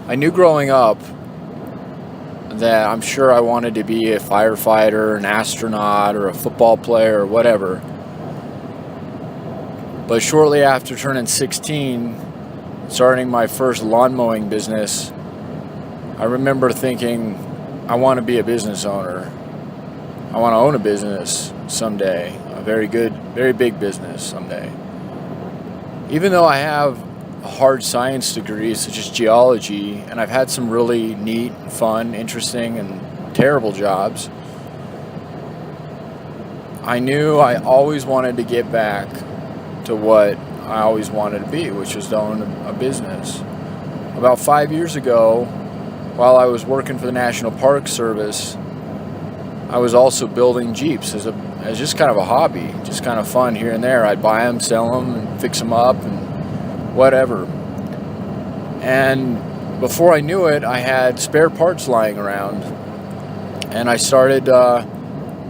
I knew growing up that I'm sure I wanted to be a firefighter, an astronaut, or a football player, or whatever. But shortly after turning 16, starting my first lawn mowing business, I remember thinking, I want to be a business owner. I want to own a business someday, a very big business someday. Even though I have a hard science degree such as geology, and I've had some really neat, fun, interesting, and terrible jobs, I knew I always wanted to get back to what I always wanted to be, which was to own a business. About 5 years ago, while I was working for the National Park Service, I was also building Jeeps as just kind of a hobby, just kind of fun here and there. I'd buy them, sell them, and fix them up, and whatever. And before I knew it, I had spare parts lying around, and I started. I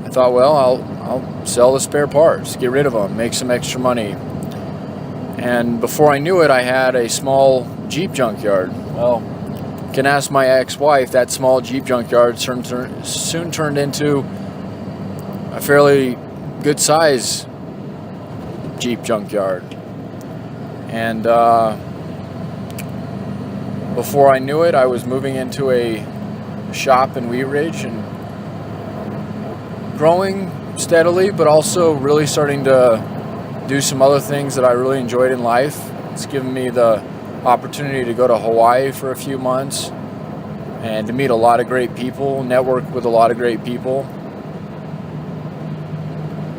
thought, well, I'll sell the spare parts, get rid of them, make some extra money. And before I knew it, I had a small Jeep junkyard. Well, you can ask my ex-wife. That small Jeep junkyard soon turned into a fairly good size Jeep junkyard. And before I knew it, I was moving into a shop in Wheat Ridge and growing steadily, but also really starting to do some other things that I really enjoyed in life. It's given me the opportunity to go to Hawaii for a few months and to meet a lot of great people, network with a lot of great people.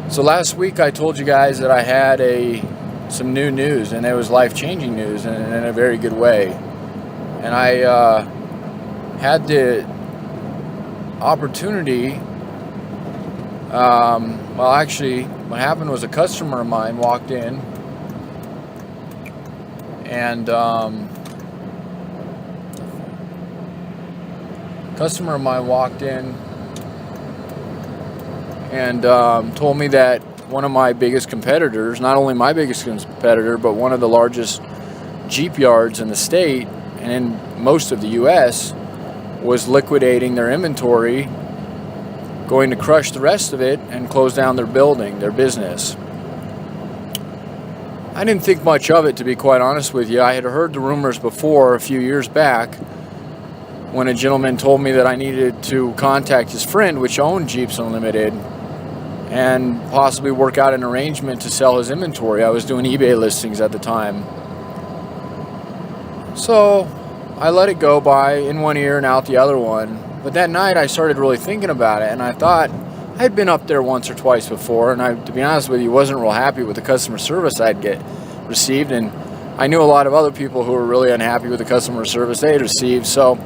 So last week I told you guys that I had some new news, and it was life-changing news in a very good way. And I had the opportunity. Well, actually, what happened was a customer of mine walked in, and told me that one of my biggest competitors, not only my biggest competitor, but one of the largest Jeep yards in the state and in most of the U.S., was liquidating their inventory, going to crush the rest of it and close down their building, their business. I didn't think much of it, to be quite honest with you. I had heard the rumors before a few years back when a gentleman told me that I needed to contact his friend, which owned Jeeps Unlimited, and possibly work out an arrangement to sell his inventory. I was doing eBay listings at the time. So I let it go by in one ear and out the other one. But that night I started really thinking about it, and I thought I'd been up there once or twice before, and I, to be honest with you, wasn't real happy with the customer service I'd received, and I knew a lot of other people who were really unhappy with the customer service they had received, so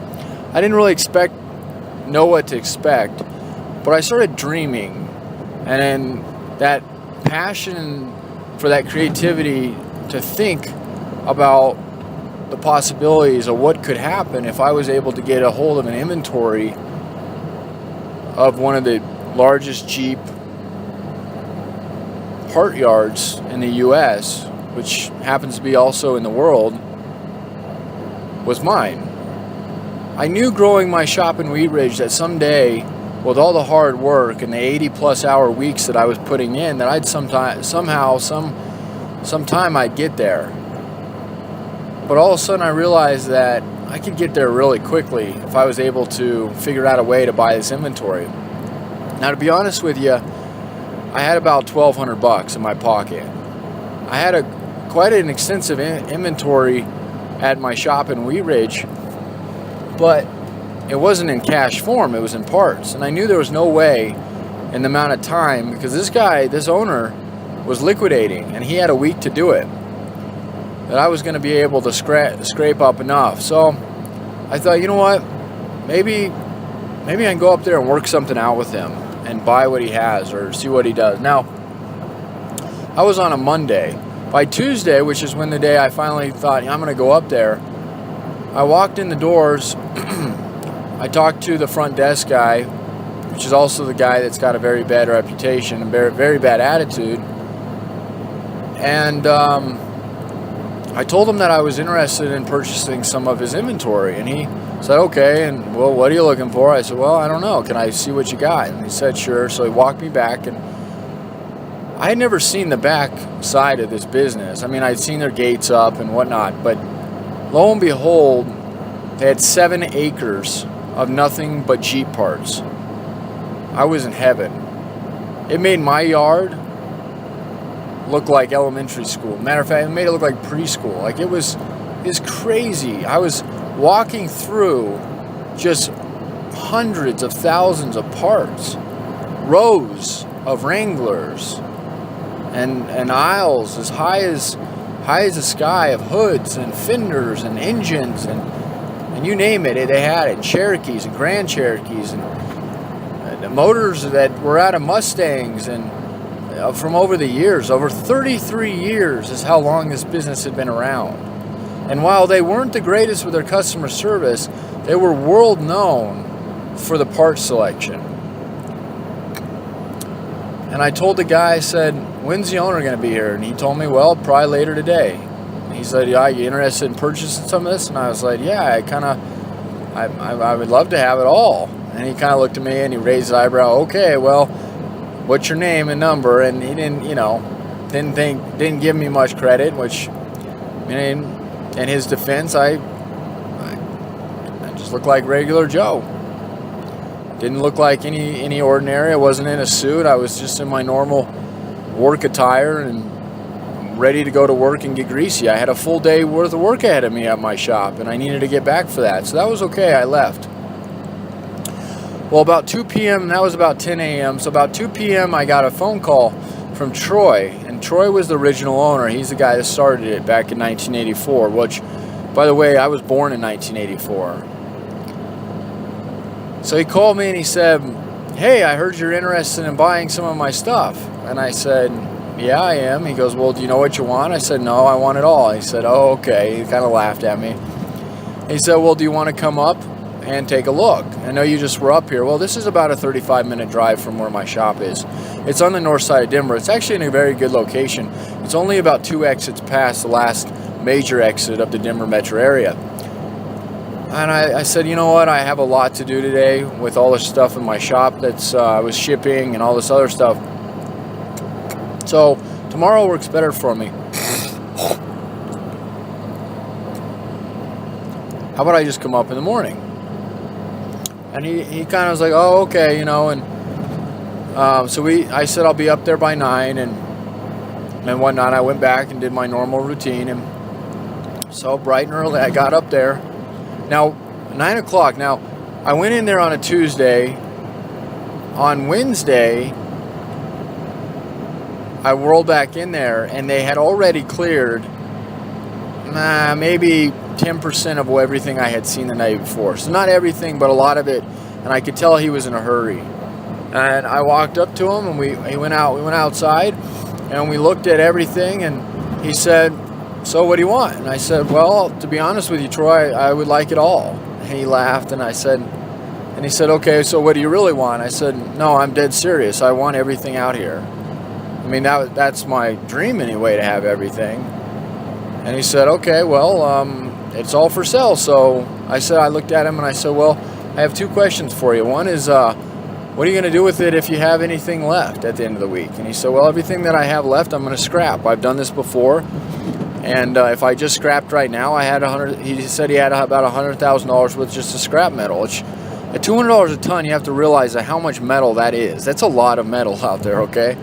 I didn't really know what to expect. But I started dreaming, and then that passion for that creativity to think about the possibilities of what could happen if I was able to get a hold of an inventory of one of the largest Jeep part yards in the U.S., which happens to be also in the world, was mine. I knew growing my shop in Wheat Ridge that someday, with all the hard work and the 80-plus hour weeks that I was putting in, that I'd sometime I'd get there. But all of a sudden I realized that I could get there really quickly if I was able to figure out a way to buy this inventory. Now, to be honest with you, I had about $1,200 in my pocket. I had quite an extensive inventory at my shop in Wheat Ridge, but it wasn't in cash form, it was in parts. And I knew there was no way in the amount of time, because this owner was liquidating, and he had a week to do it, that I was going to be able to scrape up enough. So I thought, you know what, maybe I can go up there and work something out with him and buy what he has or see what he does. Now, I was on a Monday. By Tuesday, which is when the day I finally thought, I'm going to go up there, I walked in the doors. I talked to the front desk guy, which is also the guy that's got a very bad reputation and very, very bad attitude. And I told him that I was interested in purchasing some of his inventory, and he said, okay, and well, what are you looking for? I said, well, I don't know. Can I see what you got? And he said, sure. So he walked me back, and I had never seen the back side of this business. I mean, I'd seen their gates up and whatnot, but lo and behold, they had 7 acres of nothing but Jeep parts. I was in heaven. It made my yard look like elementary school. Matter of fact, it made it look like preschool. Like it was crazy. I was walking through just hundreds of thousands of parts, rows of Wranglers, and aisles as high as the sky of hoods and fenders and engines and you name it, they had it. Cherokees and Grand Cherokees and motors that were out of Mustangs and from over the years. Over 33 years is how long this business had been around. And while they weren't the greatest with their customer service, they were world known for the part selection. And I told the guy, I said, when's the owner going to be here? And he told me, well, probably later today. And he said, yeah, you interested in purchasing some of this? And I was like, yeah, I would love to have it all. And he kind of looked at me and he raised his eyebrow. Okay, well, what's your name and number? And he didn't give me much credit, which, I mean, in his defense, I just looked like regular Joe. Didn't look like any ordinary. I wasn't in a suit. I was just in my normal work attire and ready to go to work and get greasy. I had a full day worth of work ahead of me at my shop, and I needed to get back for that. So that was okay. I left. Well, about 2 p.m., that was about 10 a.m., so about 2 p.m. I got a phone call from Troy, and Troy was the original owner. He's the guy that started it back in 1984, which, by the way, I was born in 1984. So he called me and he said, hey, I heard you're interested in buying some of my stuff. And I said, yeah, I am. He goes, well, do you know what you want? I said, no, I want it all. He said, oh, okay. He kind of laughed at me. He said, well, do you want to come up and take a look? I know you just were up here. Well, this is about a 35-minute drive from where my shop is. It's on the north side of Denver. It's actually in a very good location. It's only about 2 exits past the last major exit of the Denver metro area. And I said, you know what, I have a lot to do today with all this stuff in my shop that's I was shipping and all this other stuff. So tomorrow works better for me. How about I just come up in the morning? And he kind of was like, oh, okay, you know. And so I said I'll be up there by 9 and whatnot. I went back and did my normal routine. And so bright and early, I got up there. Now, 9 o'clock. Now, I went in there on a Tuesday. On Wednesday, I whirled back in there, and they had already cleared maybe 10% of everything I had seen the night before. So not everything, but a lot of it. And I could tell he was in a hurry. And I walked up to him, and we went outside, and we looked at everything, and he said, so what do you want? And I said, well, to be honest with you, Troy, I would like it all. And he laughed, and he said, okay, so what do you really want? I said, no, I'm dead serious. I want everything out here. I mean, that's my dream anyway, to have everything. And he said, okay, well, it's all for sale. So I looked at him and I said, well, I have 2 questions for you. One is, what are you going to do with it if you have anything left at the end of the week? And he said, well, everything that I have left, I'm going to scrap. I've done this before. And if I just scrapped right now, he said he had about $100,000 worth just of scrap metal. Which, at $200 a ton, you have to realize how much metal that is. That's a lot of metal out there, okay?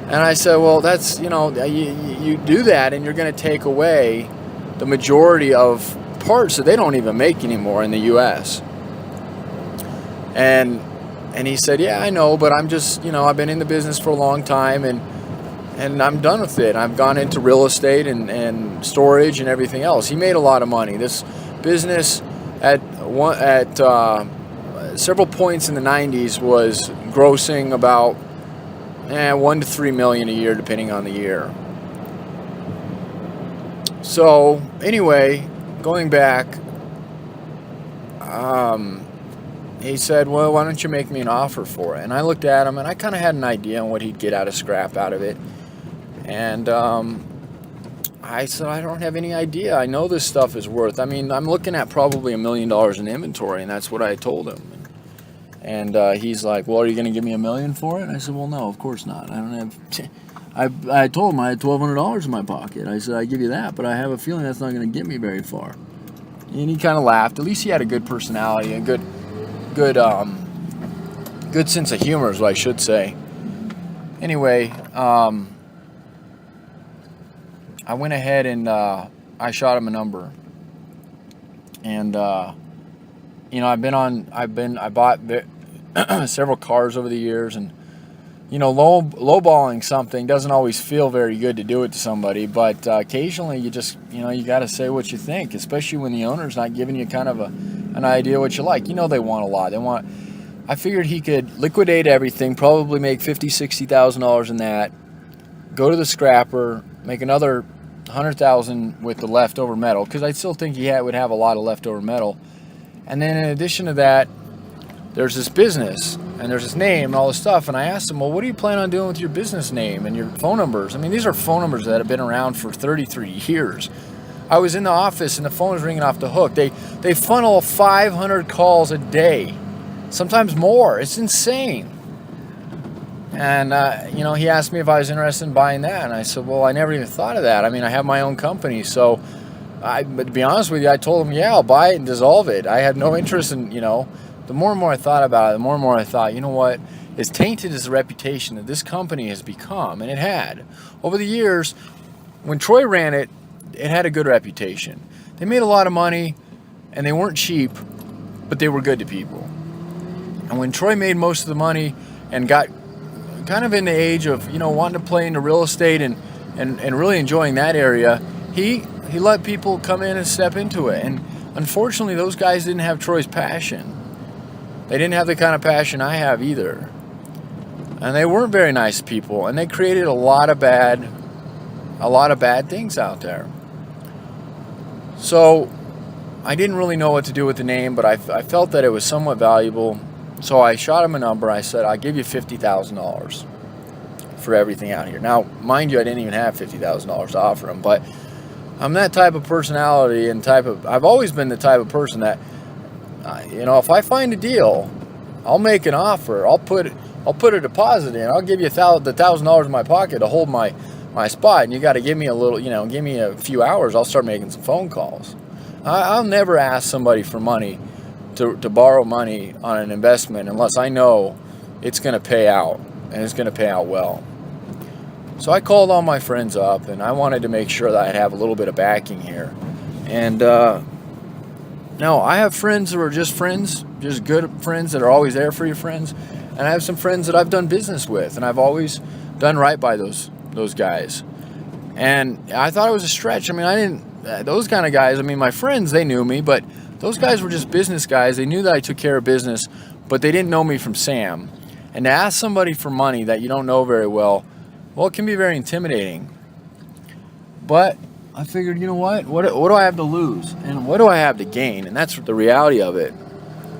And I said, well, that's, you do that and you're going to take away the majority of parts that they don't even make anymore in the U.S. And he said, yeah, I know, but I'm just, I've been in the business for a long time and I'm done with it. I've gone into real estate and storage and everything else. He made a lot of money. This business at several points in the 90s was grossing about $1 to $3 million a year, depending on the year. So anyway, going back, he said, well, why don't you make me an offer for it? And I looked at him, and I kind of had an idea on what he'd get out of scrap out of it. And I I said, I don't have any idea. I know this stuff is worth. I mean, I'm looking at probably $1 million in inventory, and that's what I told him. And he's like, well, are you going to give me $1 million for it? And I said, well, no, of course not. I don't have. I told him I had $1,200 in my pocket. I said, I give you that, but I have a feeling that's not going to get me very far. And he kind of laughed. At least he had a good personality, a good sense of humor, is what I should say. Anyway, I went ahead and I shot him a number. And I bought several cars over the years, and lowballing something doesn't always feel very good to do it to somebody, but occasionally you just, you got to say what you think, especially when the owner's not giving you kind of an idea what you like. They want a lot. I figured he could liquidate everything, probably make $50,000, $60,000 in that, go to the scrapper, make another $100,000 with the leftover metal, because I still think he would have a lot of leftover metal. And then in addition to that, there's this business, and there's this name and all this stuff. And I asked him, well, what do you plan on doing with your business name and your phone numbers? I mean, these are phone numbers that have been around for 33 years. I was in the office, and the phone was ringing off the hook. They funnel 500 calls a day, sometimes more. It's insane. And, he asked me if I was interested in buying that. And I said, well, I never even thought of that. I mean, I have my own company. So, but to be honest with you, I told him, yeah, I'll buy it and dissolve it. I had no interest in, the more and more I thought about it, the more and more I thought, you know what? As tainted as the reputation that this company has become, and it had, over the years, when Troy ran it, it had a good reputation. They made a lot of money, and they weren't cheap, but they were good to people. And when Troy made most of the money and got kind of in the age of, wanting to play into real estate and really enjoying that area, he let people come in and step into it. And unfortunately, those guys didn't have Troy's passion. They didn't have the kind of passion I have either. And they weren't very nice people, and they created a lot of bad things out there. So I didn't really know what to do with the name, but I felt that it was somewhat valuable. So I shot him a number. I said, I'll give you $50,000 for everything out here. Now, mind you, I didn't even have $50,000 to offer him, but I'm that type of personality and I've always been the type of person that, if I find a deal, I'll make an offer. I'll put a deposit in. I'll give you the $1,000 in my pocket to hold my spot, and you got to give me a little, give me a few hours. I'll start making some phone calls. I'll never ask somebody for money to borrow money on an investment unless I know it's going to pay out, and it's going to pay out well. So I called all my friends up, and I wanted to make sure that I'd have a little bit of backing here. And now I have friends who are just friends, just good friends that are always there for your friends. And I have some friends that I've done business with, and I've always done right by those guys. And I thought it was a stretch. I mean, those kind of guys, my friends, they knew me, but those guys were just business guys. They knew that I took care of business, but they didn't know me from Sam. And to ask somebody for money that you don't know very well, it can be very intimidating. But I figured, you know what do I have to lose? And what do I have to gain? And that's the reality of it.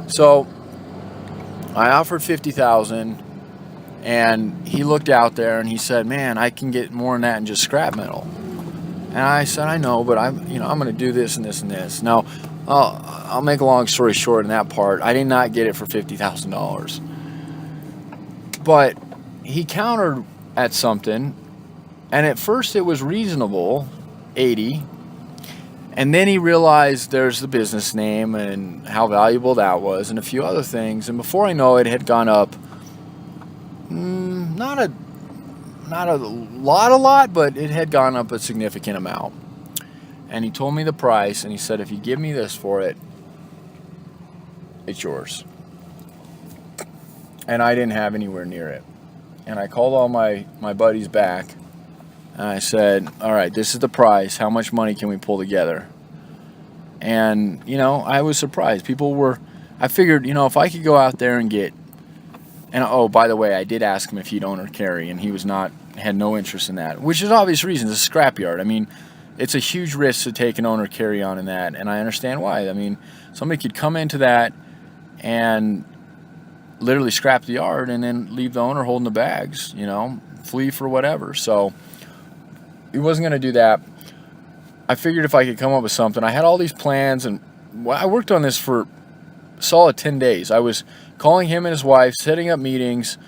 So I offered $50,000, and he looked out there and he said, man, I can get more than that in just scrap metal. And I said, I know, but I'm going to do this and this and this. Now, I'll make a long story short in that part. I did not get it for $50,000. But he countered at something, and at first it was reasonable, 80. And then he realized there's the business name and how valuable that was and a few other things. And before I know it had gone up, not a lot, but it had gone up a significant amount. And he told me the price, and he said, if you give me this for it, it's yours. And I didn't have anywhere near it. And I called all my buddies back, and I said, all right, this is the price. How much money can we pull together? And, I was surprised. I figured, if I could go out there and get, and oh, by the way, I did ask him if he'd own or carry, and he had no interest in that, which is obvious reasons. It's a scrapyard. It's a huge risk to take an owner carry on in that, and I understand why. Somebody could come into that and literally scrap the yard and then leave the owner holding the bags, flee for whatever. So he wasn't going to do that. I figured if I could come up with something, I had all these plans, and I worked on this for a solid 10 days. I was calling him and his wife, setting up meetings.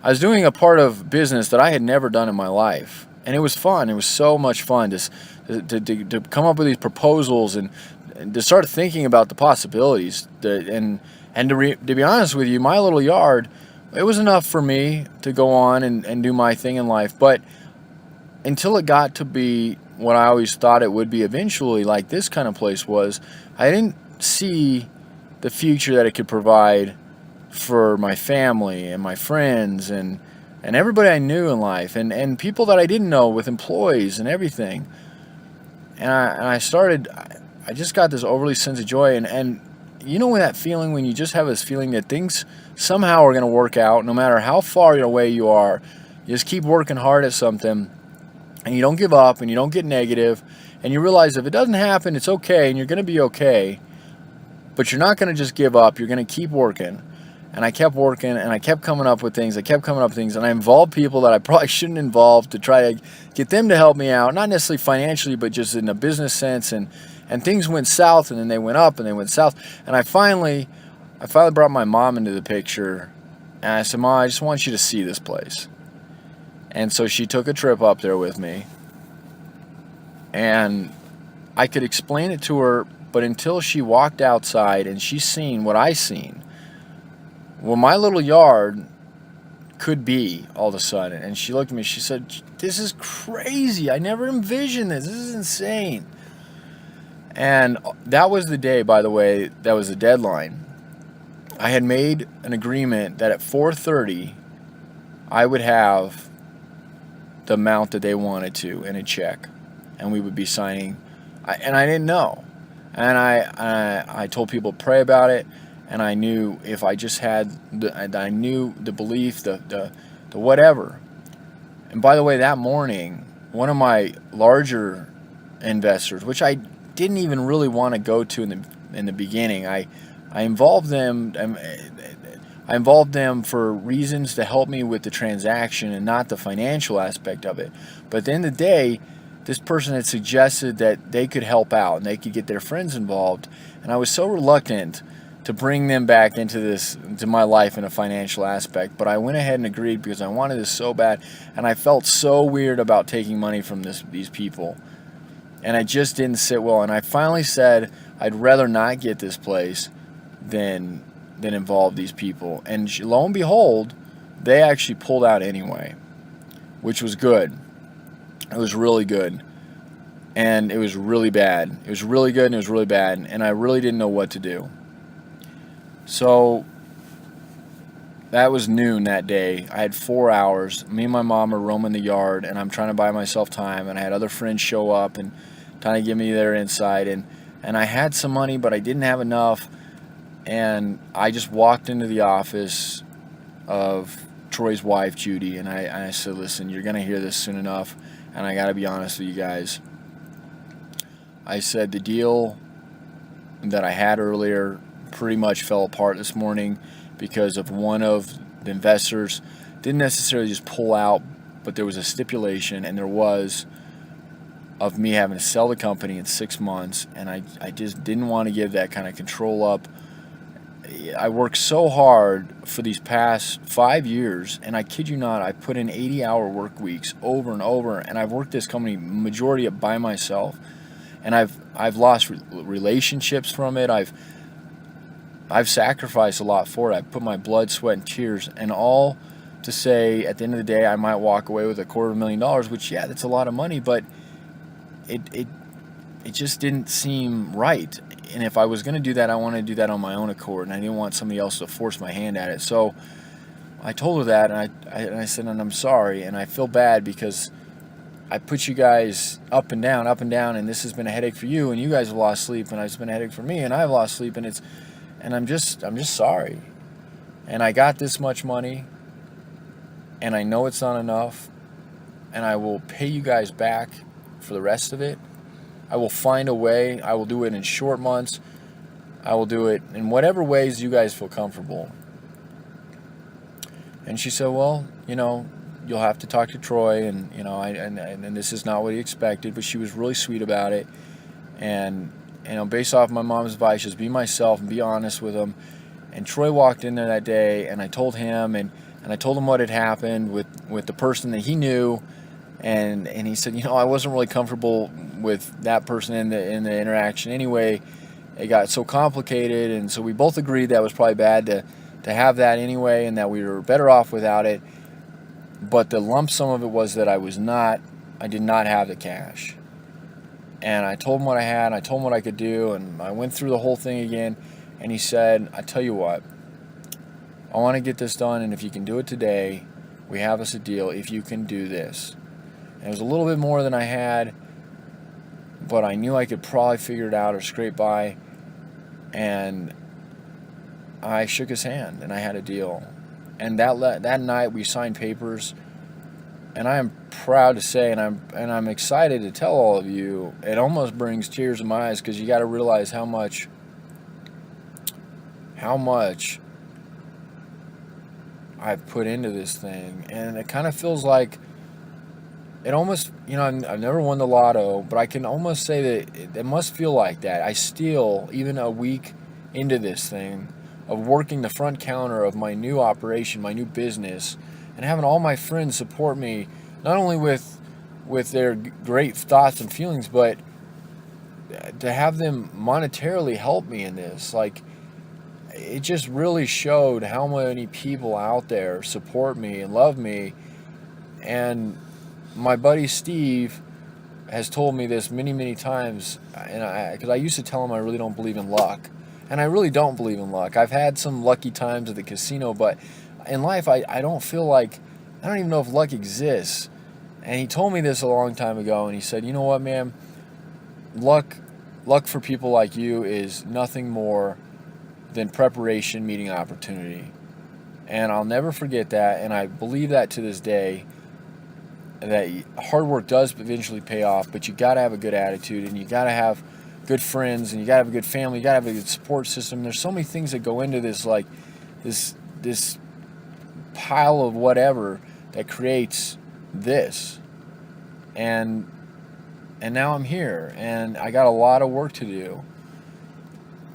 I was doing a part of business that I had never done in my life. And it was fun. It was so much fun to come up with these proposals and to start thinking about the possibilities. And to be honest with you, my little yard, it was enough for me to go on and do my thing in life. But until it got to be what I always thought it would be eventually, like this kind of place was, I didn't see the future that it could provide for my family and my friends and everybody I knew in life and people that I didn't know, with employees and everything. And I just got this overly sense of joy. And you know, when that feeling, when you just have this feeling that things somehow are going to work out, no matter how far away you are, you just keep working hard at something, and you don't give up, and you don't get negative, and you realize if it doesn't happen, it's okay, and you're going to be okay, but you're not going to just give up. You're going to keep working. And I kept working, and I kept coming up with things. And I involved people that I probably shouldn't involve to try to get them to help me out, not necessarily financially, but just in a business sense. And things went south, and then they went up, and they went south. And I finally brought my mom into the picture, and I said, "Mom, I just want you to see this place." And so she took a trip up there with me, and I could explain it to her, but until she walked outside and she seen what I seen, well, my little yard could be all of a sudden. And she looked at me, she said, "This is crazy. I never envisioned this. This is insane." And that was the day, by the way, that was the deadline. I had made an agreement that at 4:30, I would have the amount that they wanted to in a check, and we would be signing. And I didn't know. And I told people to pray about it. And I knew if I just had I knew the belief, the whatever. And by the way, that morning, one of my larger investors, which I didn't even really want to go to in the beginning, I involved them. I involved them for reasons to help me with the transaction and not the financial aspect of it. But at the end of the day, this person had suggested that they could help out and they could get their friends involved. And I was so reluctant to bring them back into my life in a financial aspect. But I went ahead and agreed because I wanted this so bad. And I felt so weird about taking money from these people. And I just didn't sit well. And I finally said I'd rather not get this place than involve these people. And lo and behold, they actually pulled out anyway, which was good. It was really good. And it was really bad. It was really good and it was really bad. And I really didn't know what to do. So that was noon that day. I had 4 hours. Me and my mom are roaming the yard, and I'm trying to buy myself time. And I had other friends show up and trying to give me their insight. And I had some money, but I didn't have enough. And I just walked into the office of Troy's wife, Judy, and I said, "Listen, you're going to hear this soon enough, and I got to be honest with you guys." I said, the deal that I had earlier pretty much fell apart this morning because of one of the investors didn't necessarily just pull out, but there was a stipulation, and there was, of me having to sell the company in 6 months, and I just didn't want to give that kind of control up. I worked so hard for these past 5 years, and I kid you not, I put in 80-hour work weeks over and over, and I've worked this company majority of by myself, and I've lost relationships from it. I've sacrificed a lot for it. I put my blood, sweat, and tears, and all to say, at the end of the day, I might walk away with $250,000, which, yeah, that's a lot of money, but it just didn't seem right. And if I was going to do that, I wanted to do that on my own accord, and I didn't want somebody else to force my hand at it. So I told her that, and I said, and I'm sorry, and I feel bad because I put you guys up and down, and this has been a headache for you, and you guys have lost sleep, and it's been a headache for me, and I've lost sleep, and I'm just sorry. And I got this much money, and I know it's not enough, and I will pay you guys back for the rest of it. I will find a way. I will do it in short months. I will do it in whatever ways you guys feel comfortable. And she said, well, you'll have to talk to Troy, and and this is not what he expected, but she was really sweet about it. And based off my mom's advice, just be myself and be honest with them. And Troy walked in there that day, and I told him, and I told him what had happened with the person that he knew, and he said, I wasn't really comfortable with that person in the interaction anyway. It got so complicated, and so we both agreed that it was probably bad to have that anyway, and that we were better off without it. But the lump sum of it was that I did not have the cash. And I told him what I had, and I told him what I could do, and I went through the whole thing again. And he said, I tell you what, I want to get this done, and if you can do it today, we have us a deal if you can do this. And it was a little bit more than I had, but I knew I could probably figure it out or scrape by. And I shook his hand, and I had a deal. And that night we signed papers, and I am proud to say, and I'm excited to tell all of you, it almost brings tears in my eyes, because you got to realize how much I've put into this thing. And it kind of feels like it almost, I've never won the lotto, but I can almost say that it must feel like that. I still, even a week into this thing, of working the front counter of my new operation, my new business, and having all my friends support me, not only with their great thoughts and feelings, but to have them monetarily help me in this. Like, it just really showed how many people out there support me and love me. And my buddy Steve has told me this many, many times, and because I used to tell him I really don't believe in luck. And I really don't believe in luck. I've had some lucky times at the casino, but in life, I don't feel like, I don't even know if luck exists. And he told me this a long time ago, and he said, you know what, man, luck for people like you is nothing more than preparation meeting opportunity. And I'll never forget that, and I believe that to this day, that hard work does eventually pay off, but you got to have a good attitude, and you got to have good friends, and you got to have a good family, you got to have a good support system. There's so many things that go into this, like this pile of whatever that creates this. And now I'm here, and I got a lot of work to do.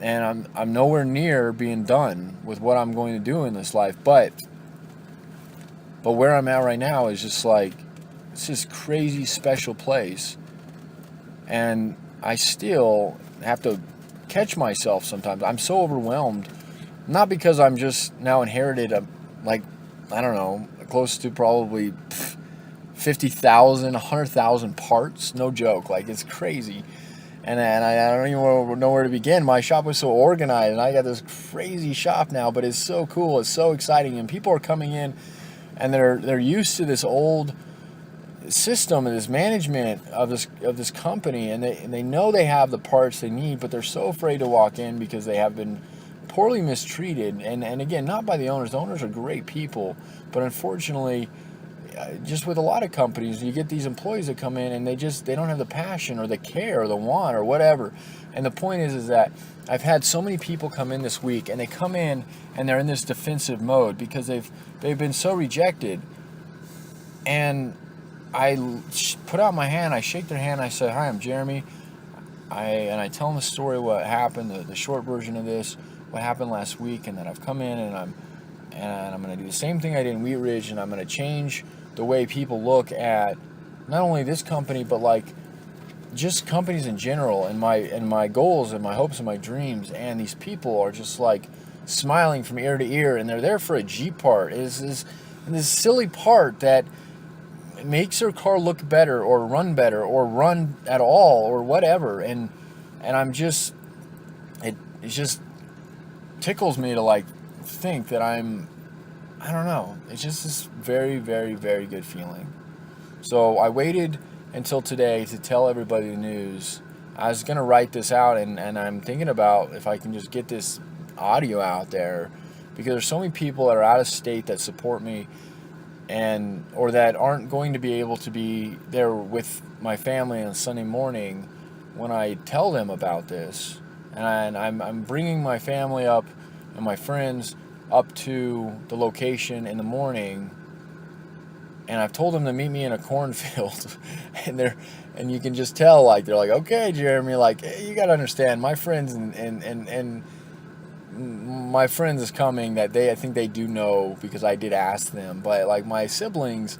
And I'm nowhere near being done with what I'm going to do in this life, but where I'm at right now is just like, it's this crazy special place, and I still have to catch myself sometimes. I'm so overwhelmed, not because I'm just now inherited close to probably 50,000, 100,000 parts, no joke, like it's crazy. And I don't even know where to begin. My shop was so organized, and I got this crazy shop now, but it's so cool, it's so exciting, and people are coming in, and they're used to this old system and this management of this company, and they know they have the parts they need, but they're so afraid to walk in because they have been poorly mistreated. And again, not by the owners. The owners are great people, but unfortunately, just with a lot of companies, you get these employees that come in and they don't have the passion or the care or the want or whatever. And the point is that I've had so many people come in this week, and they come in and they're in this defensive mode because they've been so rejected. And I put out my hand, I shake their hand, I say, hi, I'm Jeremy. I tell them the story, what happened, the short version of this, what happened last week, and that I've come in and I'm going to do the same thing I did in Wheat Ridge, and I'm going to change the way people look at not only this company, but like just companies in general, and my goals and my hopes and my dreams. And these people are just like smiling from ear to ear, and they're there for a G part. It's this silly part that makes their car look better or run at all or whatever. And I'm just, it just tickles me to like think that I don't know. It's just this very, very, very good feeling. So I waited until today to tell everybody the news. I was going to write this out, and I'm thinking about if I can just get this audio out there, because there's so many people that are out of state that support me, or that aren't going to be able to be there with my family on Sunday morning when I tell them about this. And I'm bringing my family up and my friends up to the location in the morning and I've told them to meet me in a cornfield, and you can just tell, like, they're like, okay, Jeremy, like, hey, you got to understand, my friends and my friends is coming that I think they do know because I did ask them, but like my siblings,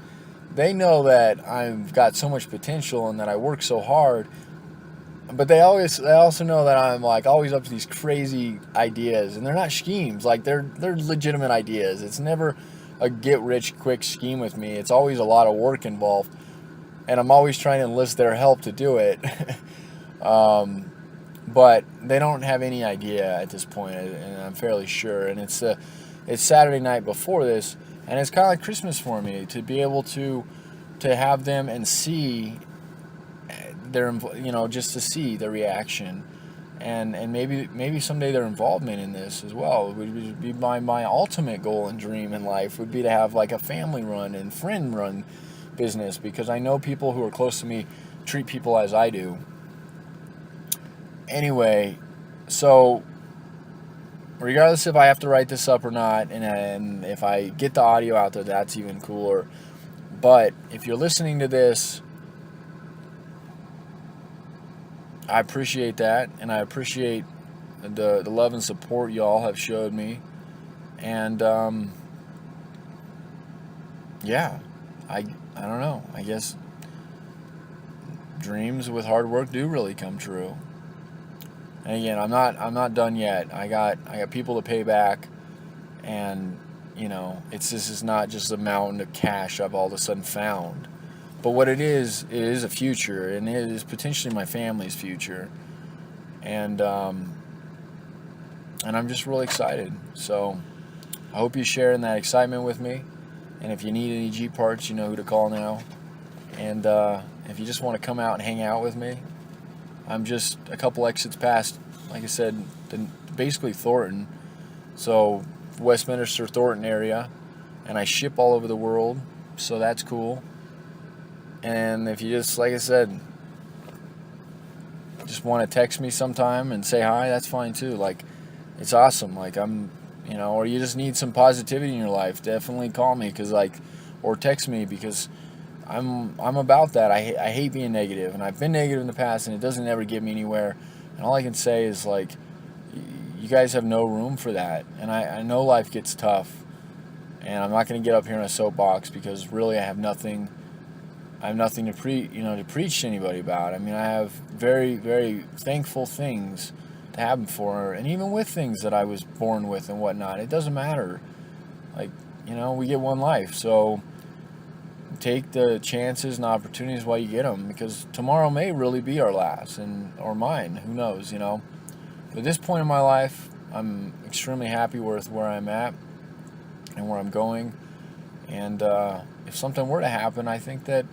they know that I've got so much potential and that I work so hard, but they also know that I'm like always up to these crazy ideas, and they're not schemes. Like they're legitimate ideas. It's never a get rich quick scheme with me. It's always a lot of work involved, and I'm always trying to enlist their help to do it. But they don't have any idea at this point, and I'm fairly sure. And it's Saturday night before this, and it's kind of like Christmas for me to be able to have them and see their, just to see their reaction, and maybe someday their involvement in this as well would be my ultimate goal and dream in life, would be to have like a family run and friend run business, because I know people who are close to me treat people as I do. Anyway, so regardless if I have to write this up or not, and if I get the audio out there, that's even cooler. But if you're listening to this, I appreciate that, and I appreciate the love and support y'all have showed me. And yeah, I don't know. I guess dreams with hard work do really come true. And again, I'm not done yet. I got people to pay back, and this is not just a mountain of cash I've all of a sudden found. But what it is a future, and it is potentially my family's future, and I'm just really excited. So I hope you're sharing that excitement with me. And if you need any Jeep parts, you know who to call now. And if you just want to come out and hang out with me, I'm just a couple exits past, like I said, basically Thornton. So Westminster, Thornton area, and I ship all over the world, so that's cool. And if you just, like I said, just want to text me sometime and say hi, that's fine too. Like, it's awesome. Like, or you just need some positivity in your life, definitely call me, or text me, because I'm about that. I hate being negative, and I've been negative in the past, and it doesn't ever get me anywhere. And all I can say is, like, you guys have no room for that. And I know life gets tough, and I'm not going to get up here in a soapbox, because really I have nothing to preach to anybody about. I mean, I have very, very thankful things to happen for her, and even with things that I was born with and whatnot, it doesn't matter. Like, we get one life, so take the chances and opportunities while you get them, because tomorrow may really be our last, or mine. Who knows? But at this point in my life, I'm extremely happy with where I'm at and where I'm going. And if something were to happen, I think that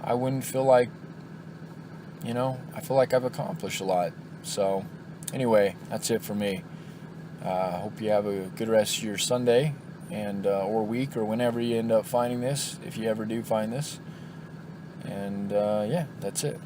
I wouldn't feel like, I feel like I've accomplished a lot. So anyway, that's it for me. Hope you have a good rest of your Sunday, and or week, or whenever you end up finding this, if you ever do find this. And yeah, that's it.